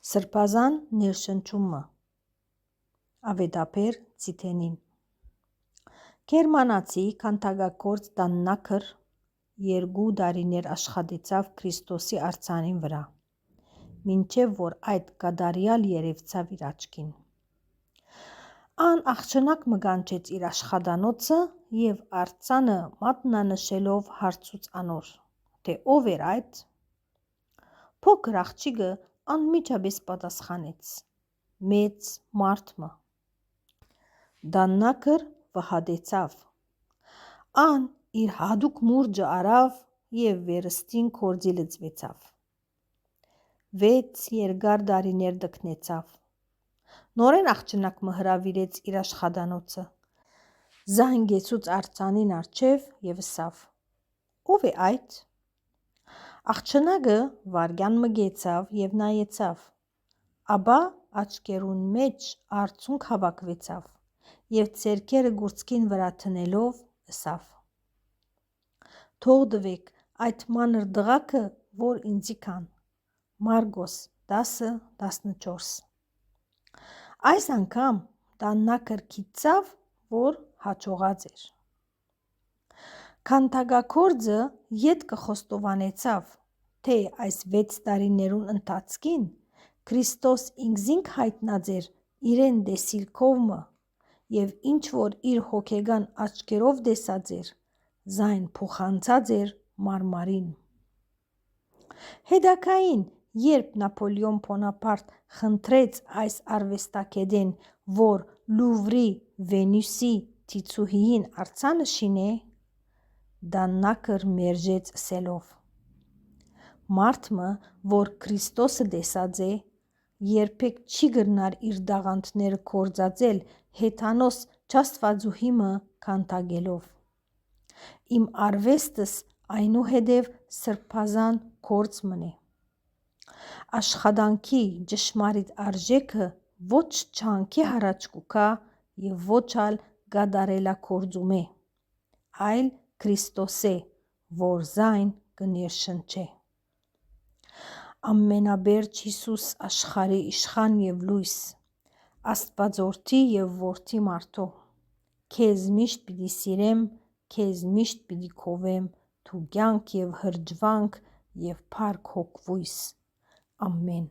Սրբազան ներշնչումը Ավետաբեր Ցիթենին Գերմանացի քանդակագործ Դաննաքր 2 տարիներ աշխատեցավ Քրիստոսի արձանին վրա, մինչև որ այդ կատարյալ երևցավ իր աչքին։ Ան աղջնակ մգանչեց իր աշխատանոցը և արձանը մատնանշելով հարցուց անոր, թե ով էր այդ։ Փոքր աղջիկը անմիջապես պատասխանեց. մեծ մարդը։ Դաննաքր վհատեցավ։ Ան իր հատուկ մուրճը արավ և վերստին գործի լծվեցավ։ 6 երկար տարիներ տքնեցավ։ Նորեն աղջնակը հրավիրեց իր աշխատանոցը, զանգեցուց արձանին առջև և ըսավ. ով է այդ։ Աղջնակը վայրկյան մը կեցավ և նայեցավ, ապա աչքերուն մեջ արցունք հավաքվեցավ և ձեռքերը կուրծքին վրա դնելով ըսավ. թող տվեք այդ մանր տղաքը, որ ինձի գան։ Մարկոս 10:14 Այս անգամ Դաննաքր գիտցավ, որ հաջողած էր։ Քանդակագործը ետ կխոստովանեցավ, թե այս 6 տարիներուն ընթացքին Քրիստոս ինքզինք հայտնած էր իրեն տեսիլքով մը և ինչ որ իր հոգեկան աչքերով տեսած էր, զայն փոխանցած էր մարմարին։ Հետագային, երբ Նապոլեոն Բոնապարտ խնդրեց այս արվեստագետին, որ Լուվրի Վենուսի թիթուհիին արձանը շինե, Դաննաքր մերժեց ըսելով. «Մարդը, որ Քրիստոսը տեսած է, երբեք չի կրնար իր տաղանդները գործածել հեթանոս ջաստվածուհի մը քանդակելով։ Իմ արվեստս այնուհետև սրբազան գործ մըն է։ Աշխատանքի ճշմարիտ արժեքը ոչ ջանքի հարաճ կուքա և ոչ ալ կատարելագործումէ, այլ Քրիստոսե, որ զայն կներշնչե։ Ամենաբերջ Հիսուս աշխարհի իշխան և լույս, Աստվածորդի և Որդի մարդու, քեզ միշտ պիտի սիրեմ, քեզ միշտ պիտի գովեմ, դու կյանք և հրճվանք և փառք հոգվույս։ Ամեն։